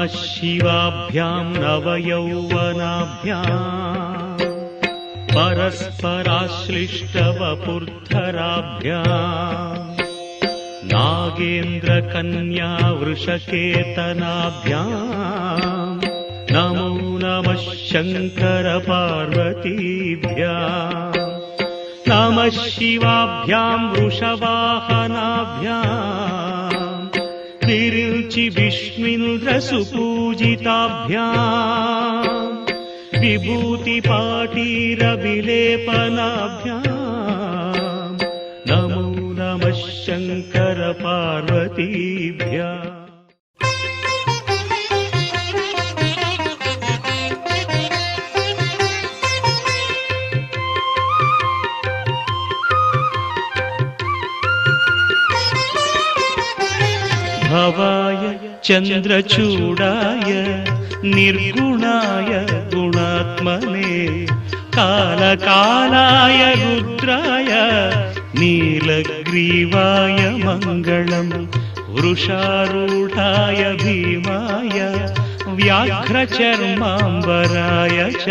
नमः शिवाभ्यां नवयौवनाभ्यां परस्पराश्लिष्टवपुर्धराभ्यां नागेन्द्रकन्या वृषकेतनाभ्यां नमो नमः शङ्करपार्वतीभ्यां नमः शिवाभ्यां वृषवाहनाभ्यां विरुचि विष्णुन्द्रसुपूजिताभ्यां विभूतिपाटीरविलेपनाभ्यां नमो नमः शङ्करपार्वतीभ्याम्। भवाय चन्द्रचूडाय निर्गुणाय गुणात्मने कालकालाय रुद्राय नीलग्रीवाय मङ्गलम् वृषारूढाय भीमाय व्याघ्रचर्माम्बराय च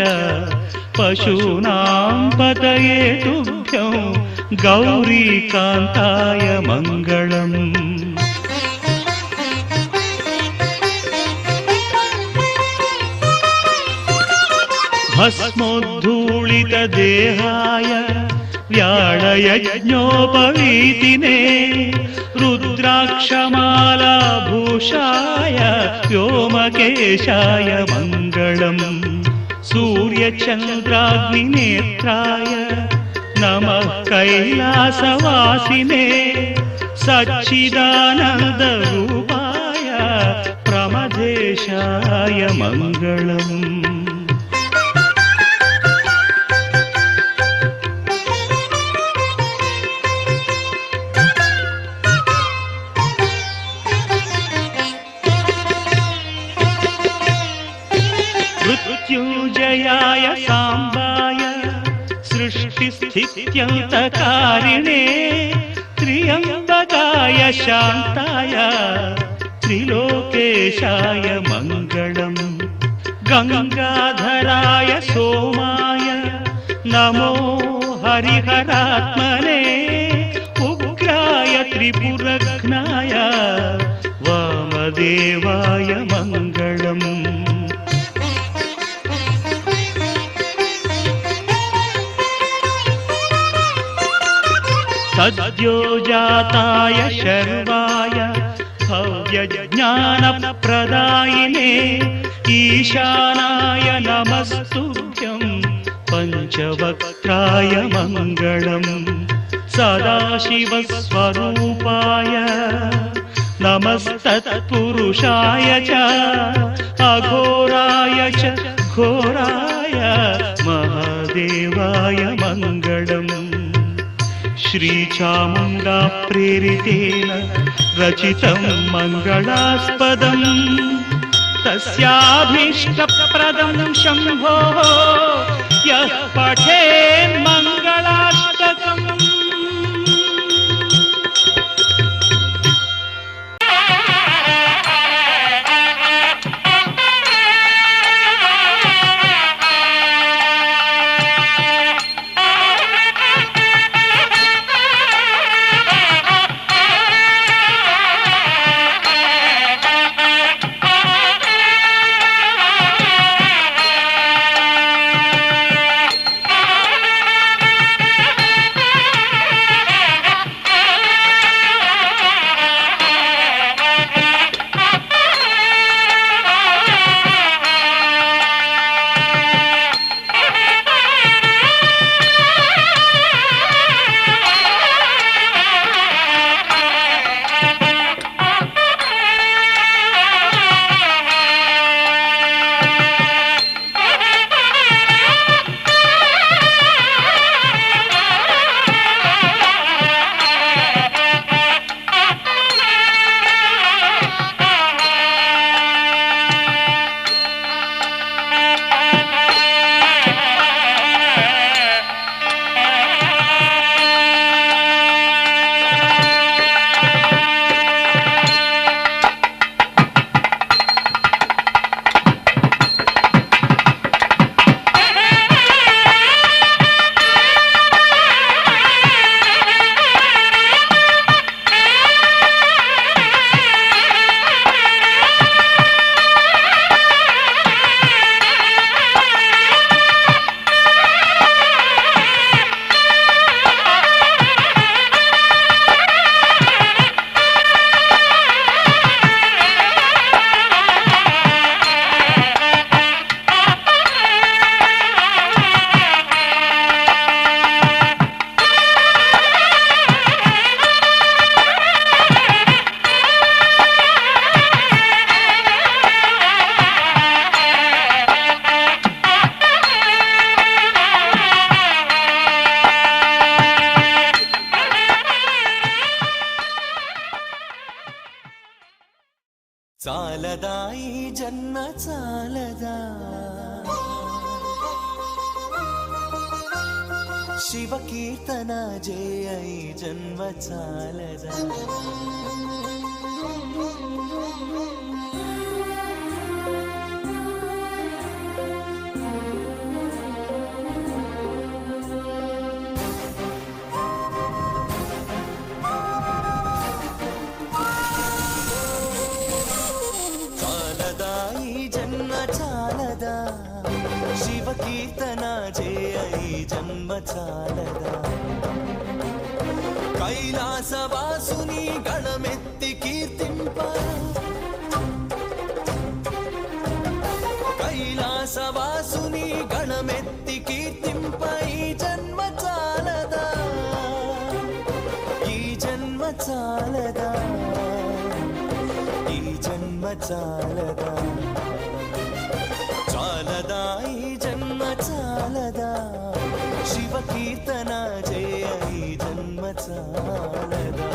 पशूनां पतये तुभ्यं गौरीकान्ताय मङ्गलम्। भस्मोद्धूलितदेहाय व्याळयज्ञोपवीतिने रुद्राक्षमालाभूषाय व्योमकेशाय मङ्गलम् सूर्यचन्द्राग्निनेत्राय नमः कैलासवासिने सच्चिदानन्दरूपाय प्रमदेशाय मङ्गलम्। मृत्युञ्जयाय साम्बाय सृष्टिस्थित्यन्तकारिणे त्र्यम्बकाय शान्ताय त्रिलोकेशाय मङ्गलम् गङ्गाधराय सोमाय नमो हरिहरात्मने उग्राय त्रिपुरघ्नाय वामदेवाय मङ्गलम्। सद्योजाताय शर्वाय भव्यज्ञानप्रदायिने ईशानाय नमस्तुभ्यं पञ्चवक्त्राय मङ्गलम् सदाशिवस्वरूपाय नमस्तत्पुरुषाय च अघोराय च घोराय महादेवाय मङ्गलम्। श्रीचामुण्डा प्रेरितेन रचितं मङ्गलास्पदम् तस्याभीष्टप्रदं शम्भोः यः पठेन् मङ्गलाष्टकम्। చాలదా ఈ జన్మ చాలదా, శివ కీర్తన జయ ఈ జన్మ చాలదా. శివ కీర్తన జయ ఈ జన్మ చాలదా, కైలాసవాసుని గణమెత్తి కీర్తింప, కైలాసవాసుని గణమెత్తి కీర్తింప ఈ జన్మ చాలదా, ఈ జన్మ చాలదా, ఈ జన్మ చాలదా. చాలదా ఈ జన్మ చాలదా, శివ కీర్తన జయ ఈ జన్మ చాలదా.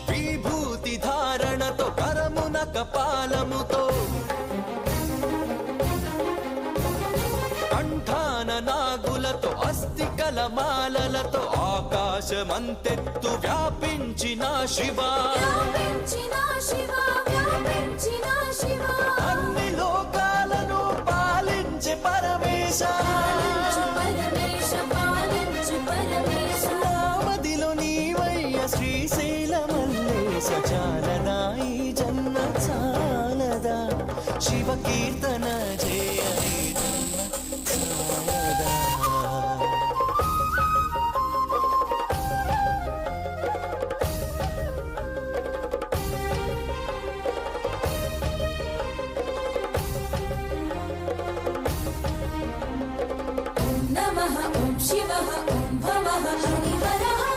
విభూతి ధారణతో కరమున కపాలముతో, కంఠాన నాగులతో అస్థికల మాలలతో, ఆకాశమంతెత్తు వ్యాపించిన శివా, అన్ని లోకాలను పాలించే పరమేశ, నామదిలో నీవయ్య శ్రీశైల మల్లేశ. చాలదా ఈ జన్మ చాలదా, శివ కీర్తన జయ ఈ జన్మ చాలదా.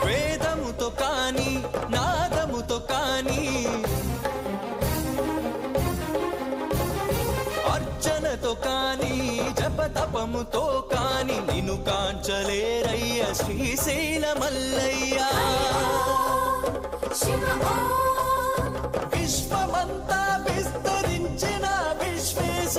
వేదముతో కాని నాదముతో కాని, అర్చనతో కాని జపతపముతో కాని, నిన్ను కాంచలేరయ్య శ్రీశైల మల్లయ్య. విశ్వమంతా విస్తరించిన విశ్వేశ,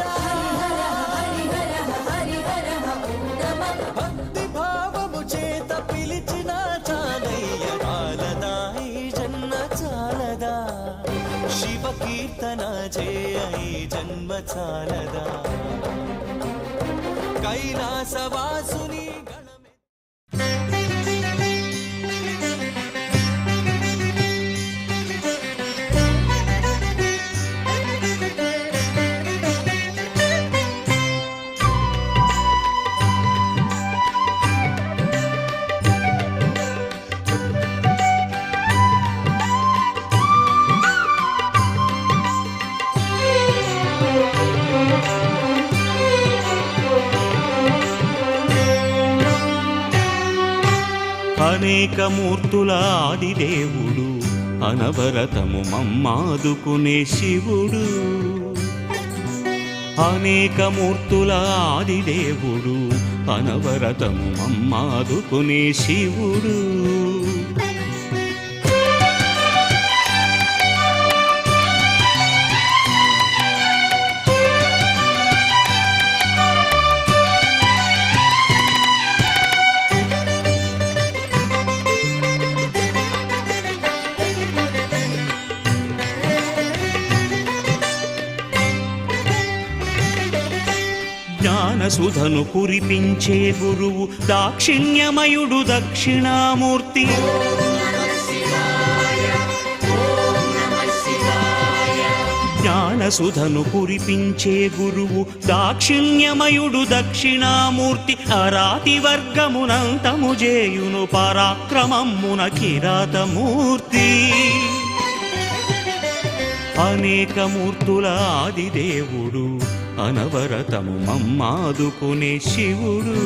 భక్తి భావము చేత పిలిచిన చాలయ్య. చాలదా ఈ జన్మ చాలదా, శివ కీర్తన జయ ఈ జన్మ చాలదా, కైలాసవాసుని అనేక మూర్తుల ఆదిదేవుడు, అనవరతము మమ్మాదుకునే శివుడు. అనేక మూర్తుల ఆదిదేవుడు, అనవరతము మమ్మాదుకునే శివుడు. జ్ఞానసుధను కురిపించే గురువు దాక్షిణ్యమయుడు దక్షిణామూర్తి. జ్ఞానసుధను కురిపించే గురువు దాక్షిణ్యమయుడు దక్షిణామూర్తి. అరాతి వర్గమునంతము జేయును పరాక్రమమున కిరాతమూర్తి. అనేక మూర్తుల ఆదిదేవుడు, అనవరతము మమ్మాదుకునే శివుడు.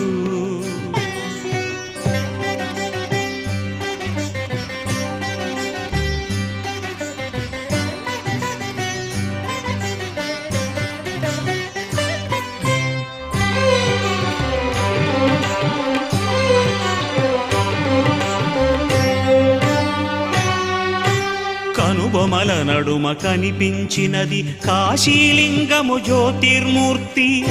కనుబొమల నడుమ కనిపించినది కాశీలింగము జ్యోతిర్మూర్తి.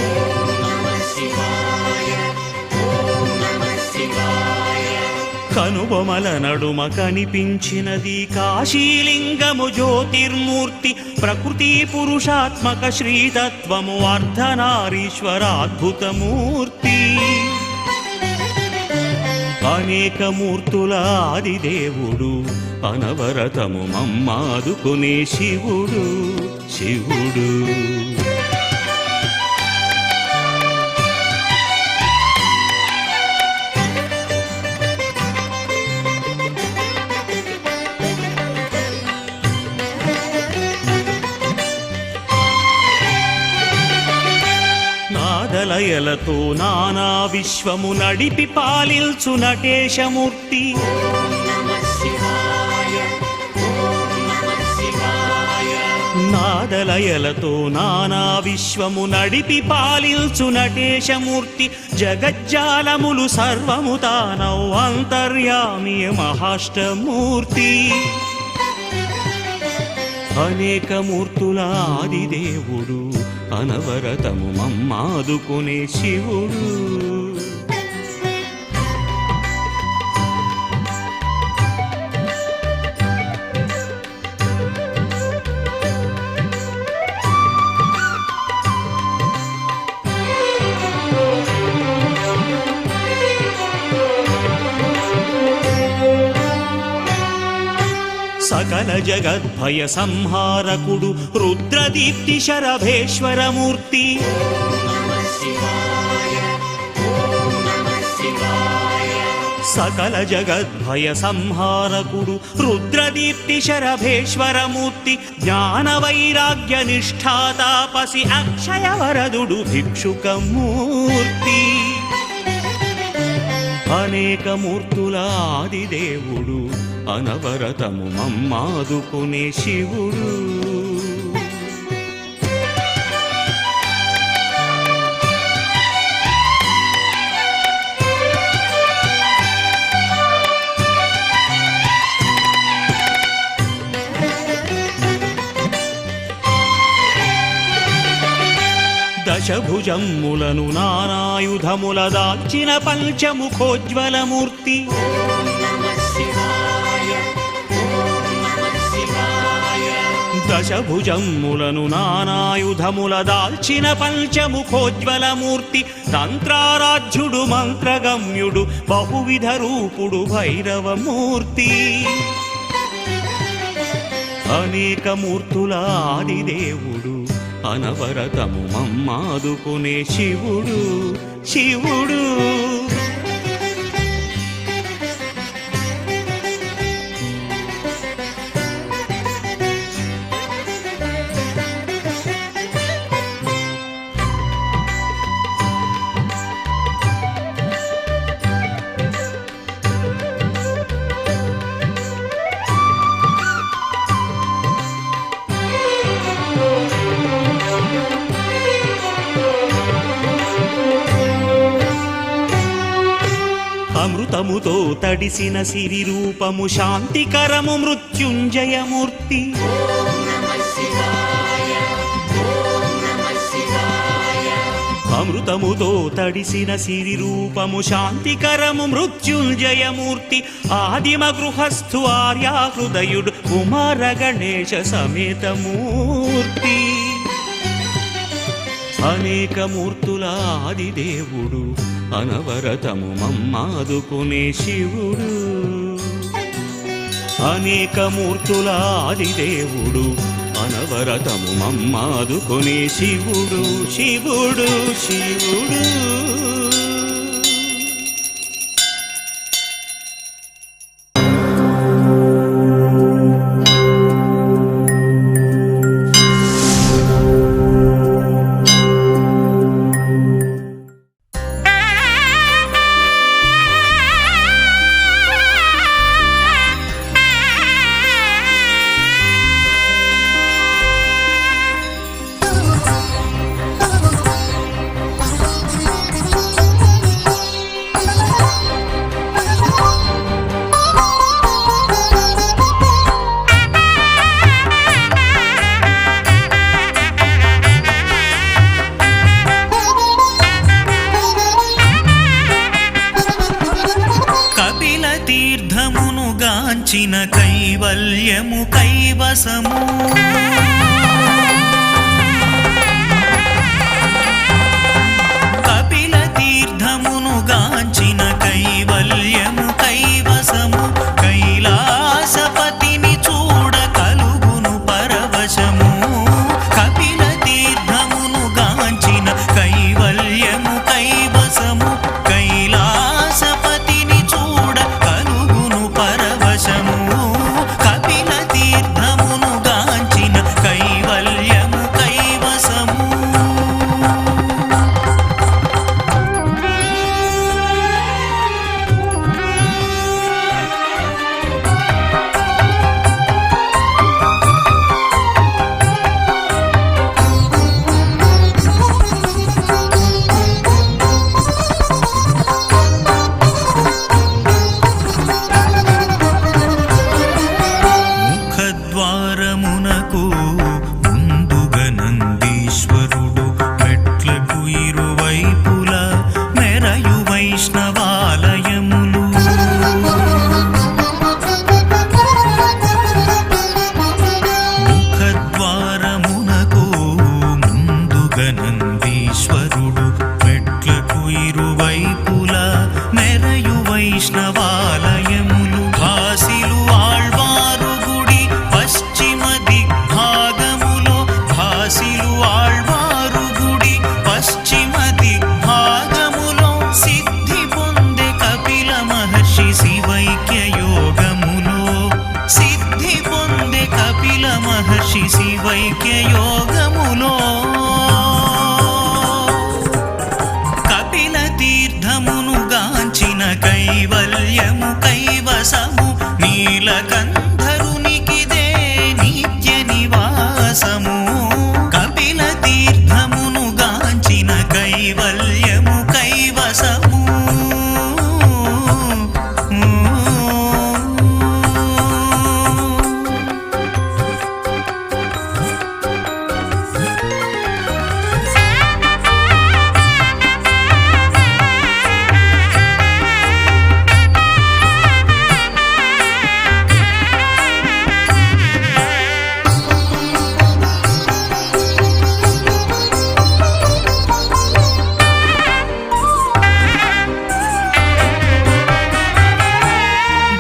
కనుబొమల నడుమ కనిపించినది కాశీలింగము జ్యోతిర్మూర్తి. ప్రకృతి పురుషాత్మక శ్రీతత్వము అర్ధనారీశ్వరాద్భుతమూర్తి. అనేక మూర్తుల ఆదిదేవుడు అనవరతము మమ్మాదుకునే శివుడు శివుడు. నాదలయలతో నానా విశ్వము నడిపి పాలిల్చు నటేశమూర్తి. నాదలయలతో నానా విశ్వము నడిపి పాలిల్చు నటేశమూర్తి. జగజ్జాలములు సర్వము తానౌ అంతర్యామి మహాష్టమూర్తి. అనేక మూర్తుల ఆదిదేవుడు అనవరతము మమ్మాదుకునే శివుడు. సకల జగద్భయ సంహారకుడు రుద్రదీప్తి శరభేశ్వరమూర్తి. సకల జగద్భయ సంహారకుడు రుద్రదీప్తి శరభేశ్వరమూర్తి. జ్ఞాన వైరాగ్య నిష్ఠాతాపసి అక్షయ వరదుడు భిక్షుకమూర్తి. అనేక మూర్తుల ఆదిదేవుడు అనవరతము మమ్మాదుకునే శివుడు. దశభుజమ్ములను నానాయుధముల దాల్చిన పంచముఖోజ్వలమూర్తి. దశభుజమ్ములను నానాయుధముల దాల్చిన పంచముఖోజ్వలమూర్తి. తంత్రారాధ్యుడు మంత్రగమ్యుడు బహువిధ రూపుడు భైరవమూర్తి. అనేక మూర్తుల ఆదిదేవుడు అనవరతము మమ్మాదుకునే శివుడు శివుడు. అమృతముతో తడిసిన సిరి రూపము శాంతికరము మృత్యుంజయమూర్తి. అమృతముతో తడిసిన సిరి రూపము శాంతికరము మృత్యుంజయమూర్తి. ఆదిమ గృహస్థు ఆర్యాహృదయుడు కుమార గణేశ సమేతమూర్తి. అనేక మూర్తుల ఆదిదేవుడు అనవరతము మమ్మాదుకునే శివుడు. అనేక మూర్తుల ఆదిదేవుడు అనవరతము మమ్మాదుకునే శివుడు శివుడు శివుడు. గాంచిన కైవల్యము కైవసము కపిల తీర్థమును గాంచిన కైవల్యము కైవసము కైలాసపతిని చూడ కలుగును పరవశము కపిల తీర్థమును గాంచిన కైవల్యము కైవసము కైలాసపతిని చూడ కలుగును పరవశము కపిల తీర్థమును గాంచిన కైవల్యము కైవసము ముఖద్వారమునకు ముందుగా నందీశ్వరుడు మెట్లకు ఇరువైపుల మెరయు వైష్ణవాలయములు ముఖద్వారమునకు ముందుగా నందీశ్వరుడు మెట్లకు ఇరువైపుల మెరయు వైష్ణవాలయములు భాసిలు ఆళ్వారు గుడి పశ్చిమ దిగ్భాగములో భాసిలు ఆళ్వారు గుడి పశ్చిమ దిగ్భాగములో సిద్ధి పొందే కపిల మహర్షి శివైక్య యోగములో సిద్ధి పొందే కపిల మహర్షి శివైక్య యోగములో కపిల తీర్థమును గాంచిన కైవల్యము కైవసము నీలకంఠరునికిదే నిత్య నివాసము కపిల తీర్థమును గాంచిన కైవల్యము కైవసము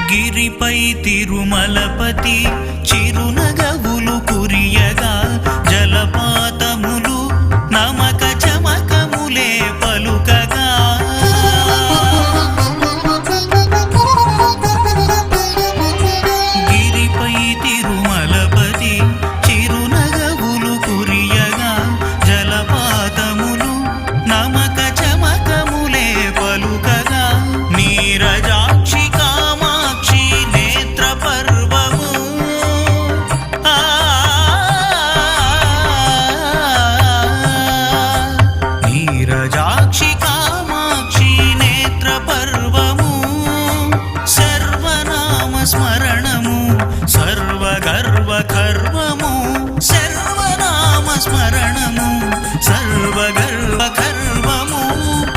గిరిపై తిరుమలపతి చిరునగవులు కురియగా జలపాతములు నమక చమకములే పలుకగా గిరిపై తిరుమలపతి చిరునగవులు కురియగా జలపాతములు నమక చమకములే పలుకగా నీరజాక్షి కామాక్షి నేత్ర పర్వము నీరజాక్షి కామాక్షి నేత్ర పర్వము సర్వనామ స్మరణము సర్వగర్వ కర్వము సర్వనామ స్మరణము సర్వగర్వ కర్వము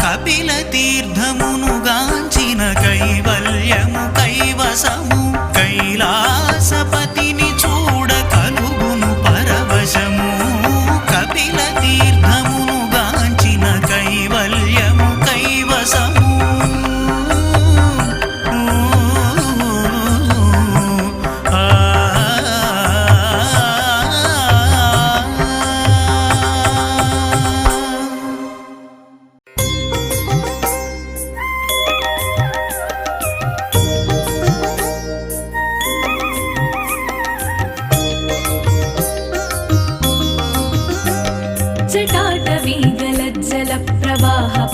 కపిల తీర్థమును గాంచిన కైవల్యము కైవసము కైలాసపతిని చూడ కలుగును పరవశము కపిల తీర్థమును గాంచిన కైవల్యము కైవసము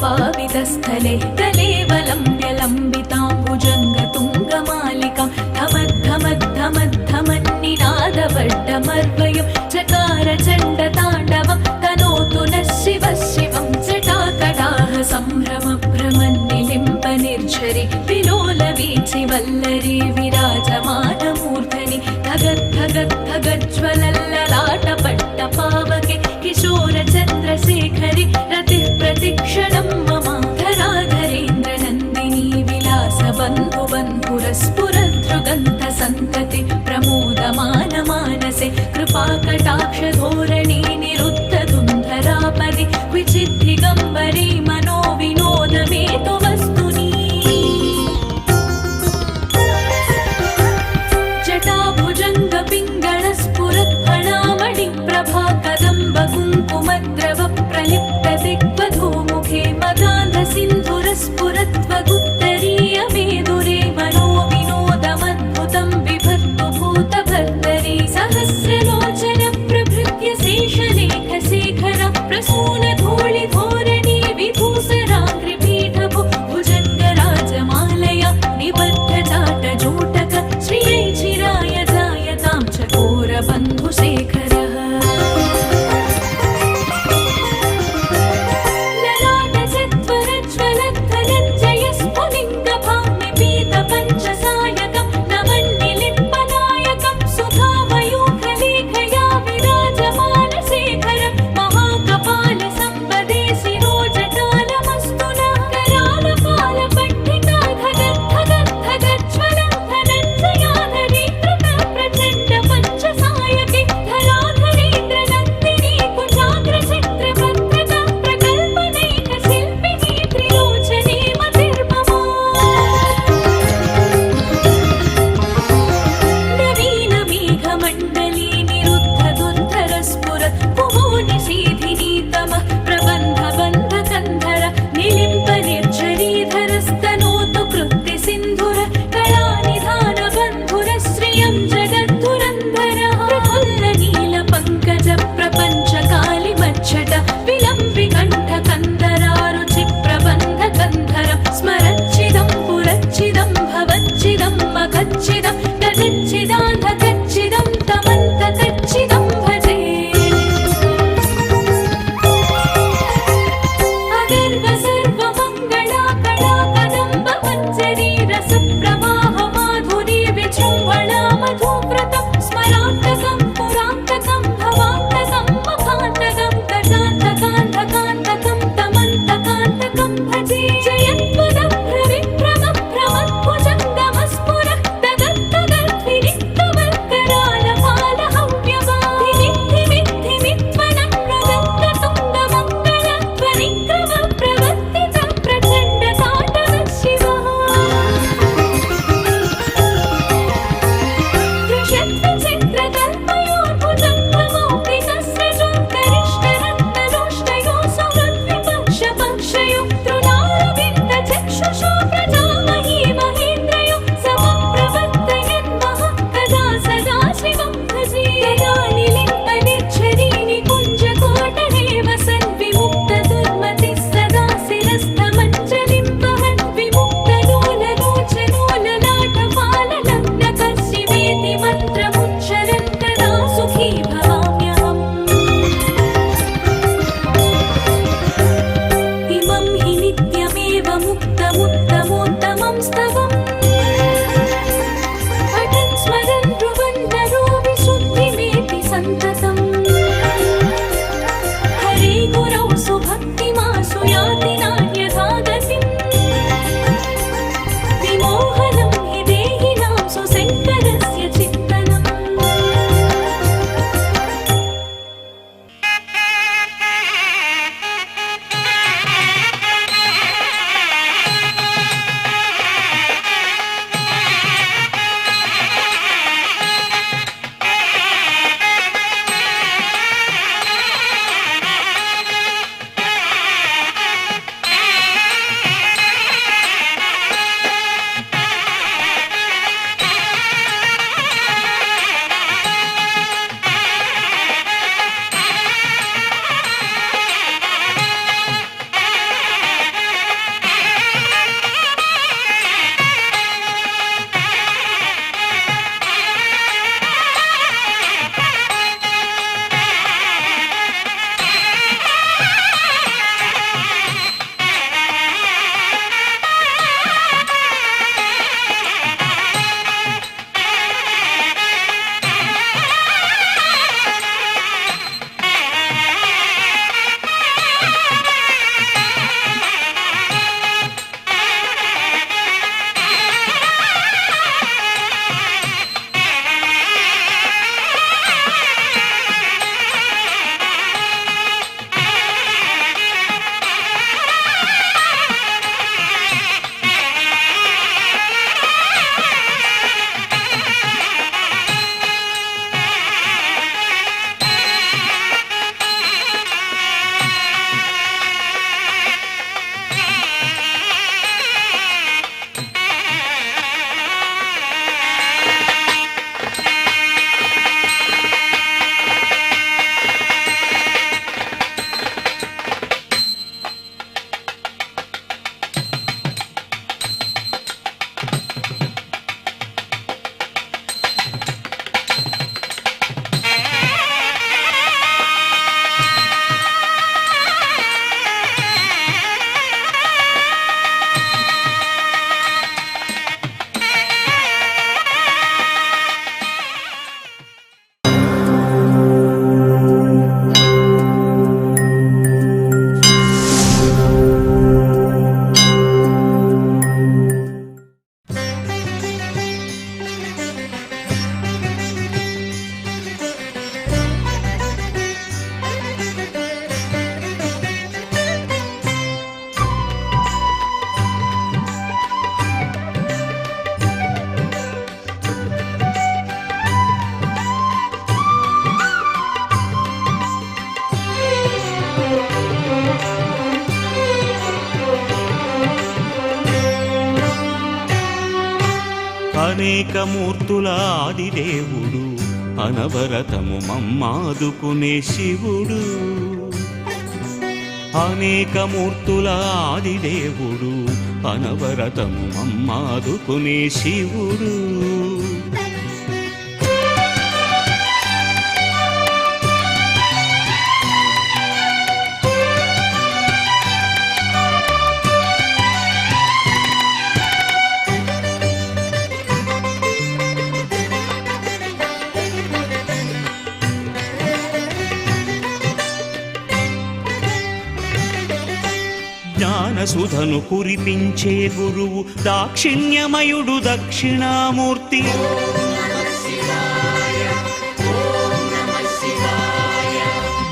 पावितस्थले कलेवलम्ब्यलम्बिताम्बुजङ्गतुङ्गमालिकां धमद्धमद्धमद्धमन्निनादवड्डमर्वयं चकार चण्डताण्डवं तनोतु नः शिवः शिवं जटाकटाह सम्भ्रमभ्रमन्निलिम्ब निर्झरि विलोलवीचि वल्लरी विराजमानमूर्धनि धगद्धगद्धगज्ज्वलल्ललाटपट्टपावके किशोरचन्द्रशेखरि रतिः प्रतिक्षणं मम धराधरेन्द्रनन्दिनी विलासबन्धुबन्धुरस्फुरदृगन्धसन् सुहासिनि क्वचिद्दिगम्बरे मनो विनोदमेतु वस्तुनि जटाभुजङ्गपिङ्गलस्फुरत्फणामणि प्रभा कदम्ब कुङ्कुमद्रव प्रलिप्त दिग्वधूमुखे मदान्धसिन्धुरस्फुरत्वगुत्तरीय मेदुरे मनो विनोदमद्भुतं बिभर्तु भूतभर्तरि सहस्रलोचन प्रभृत्य शेषलेखशेखर प्रसून धूलिधोरणी विभू అనేక మూర్తుల ఆదిదేవుడు అనవరతము మమ్మాదుకునే శివుడు అనేక మూర్తుల ఆదిదేవుడు అనవరతము మమ్మాదుకునే శివుడు జ్ఞానసుధను కురిపించే గురువు దాక్షిణ్యమయుడు దక్షిణామూర్తి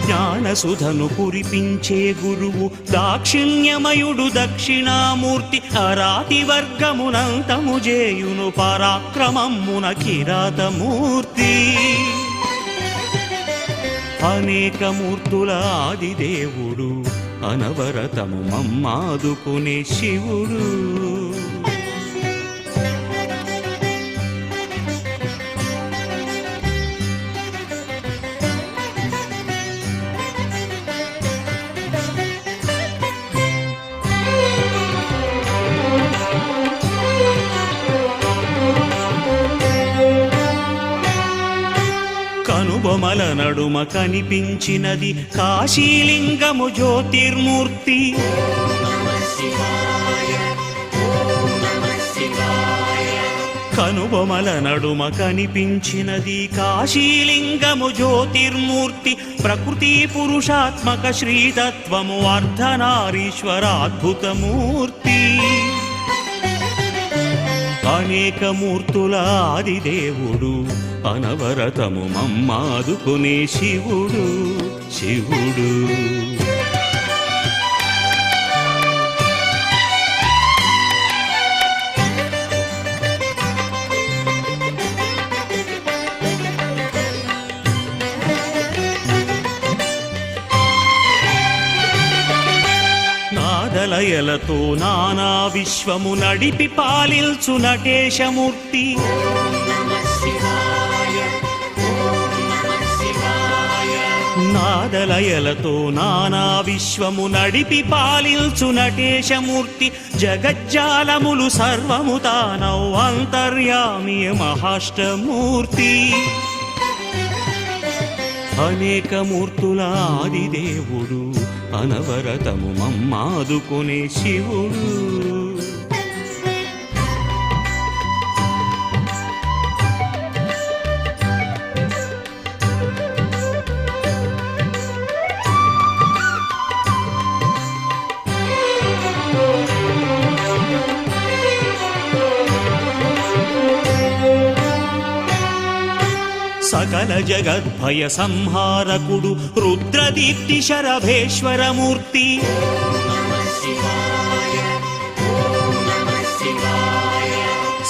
జ్ఞానసుధను కురిపించే గురువు దాక్షిణ్యమయుడు దక్షిణామూర్తి అరాతి వర్గమునంతము జేయును పరాక్రమమున కిరాతమూర్తి అనేక మూర్తుల ఆదిదేవుడు అనవరతము మమ్మాదుకునే శివుడు కనుబొమల నడుమ కనిపించినది కాశీలింగము జ్యోతిర్మూర్తి కనుబొమల నడుమ కనిపించినది కాశీలింగము జ్యోతిర్మూర్తి ప్రకృతి పురుషాత్మక శ్రీతత్వము అర్ధనారీశ్వరాద్భుతమూర్తి అనేక మూర్తుల ఆదిదేవుడు అనవరతము మమ్మాదుకునే శివుడు శివుడు నాదలయలతో నానా విశ్వము నడిపి పాలిల్చు నటేశమూర్తి నాదలయలతో నానా విశ్వము నడిపి పాలిల్చు నటేశమూర్తి జగజ్జాలములు సర్వము తానౌ అంతర్యామి మహాష్టమూర్తి అనేక మూర్తుల ఆదిదేవుడు అనవరతము మమ్మాదుకునే శివుడు సకల జగద్భయ సంహారకుడు రుద్రదీప్తి శరభేశ్వరమూర్తి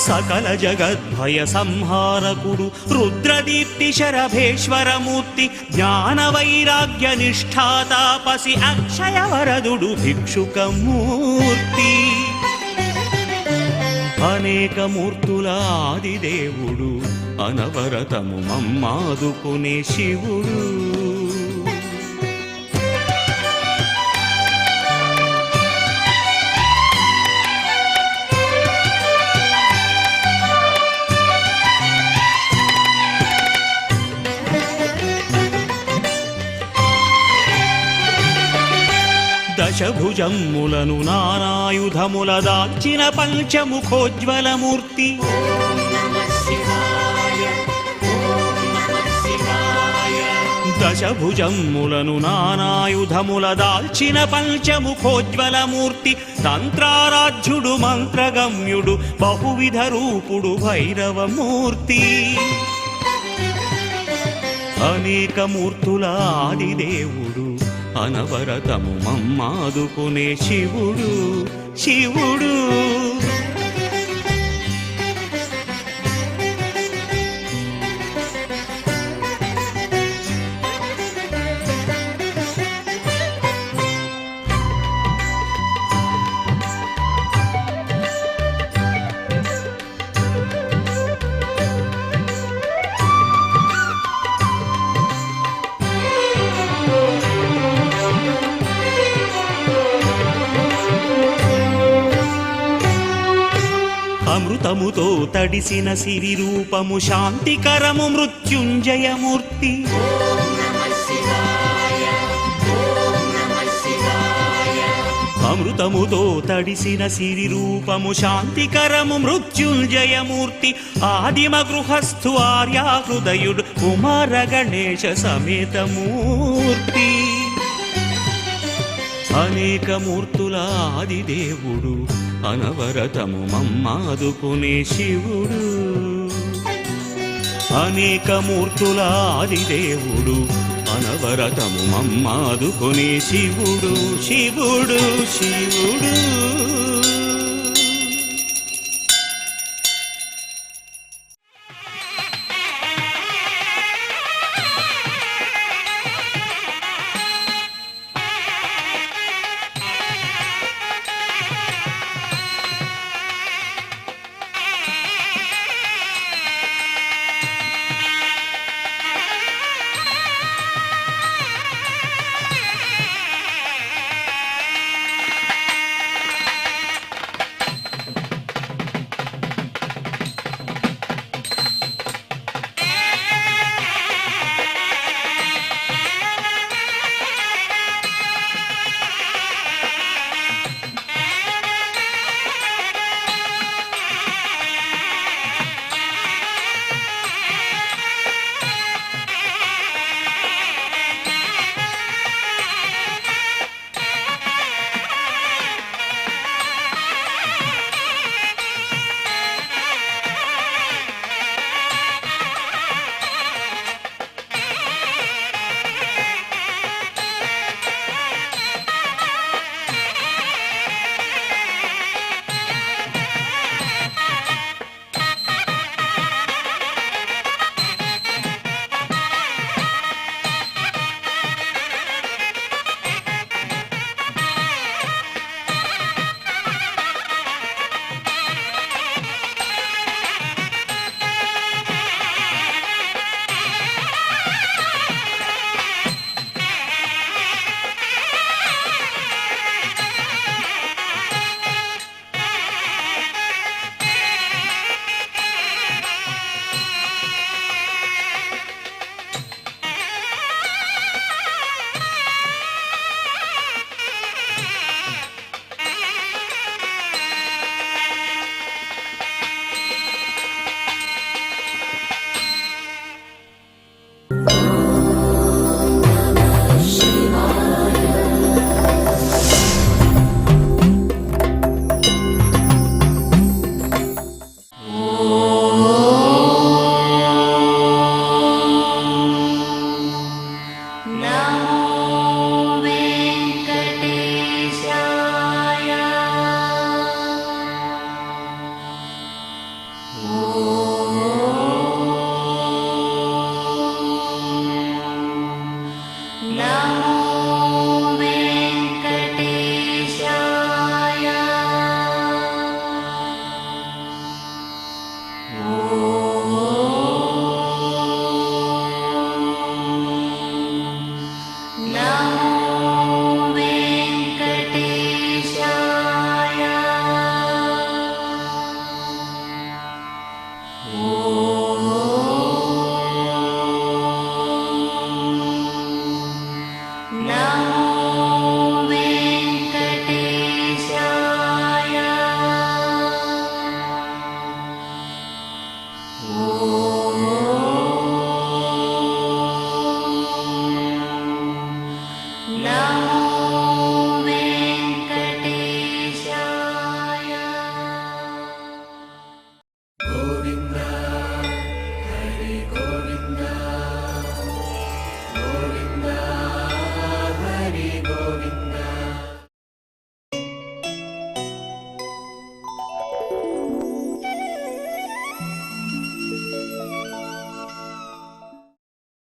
సకల జగద్భయ సంహారకుడు రుద్రదీప్తి శరభేశ్వరమూర్తి జ్ఞాన వైరాగ్య నిష్ఠాతాపసి అక్షయ వరదుడు భిక్షుకమూర్తి అనేక మూర్తుల ఆదిదేవుడు అనవరతము మమ్మాదుకునే శివుడు దశభుజమ్ములను నానాయుధముల దాల్చిన పంచముఖోజ్వలమూర్తి దశభుజమ్ములను నానాయుధముల దాల్చిన పంచముఖోజ్వలమూర్తి తంత్రారాధ్యుడు మంత్రగమ్యుడు బహువిధ రూపుడు భైరవమూర్తి అనేక మూర్తుల ఆదిదేవుడు అనవరతము మమ్మాదుకునే శివుడు శివుడు అమృతముతో తడిసిన సిరి రూపము శాంతికరము మృత్యుంజయమూర్తి అమృతముతో తడిసిన సిరి రూపము శాంతికరము మృత్యుంజయమూర్తి ఆదిమ గృహస్థు ఆర్యా హృదయుడు కుమార గణేశ సమేతమూర్తి అనేక మూర్తుల ఆదిదేవుడు అనవరతము మమ్మాదుకునే శివుడు అనేక మూర్తుల ఆదిదేవుడు అనవరతము మమ్మాదుకునే శివుడు శివుడు శివుడు Namo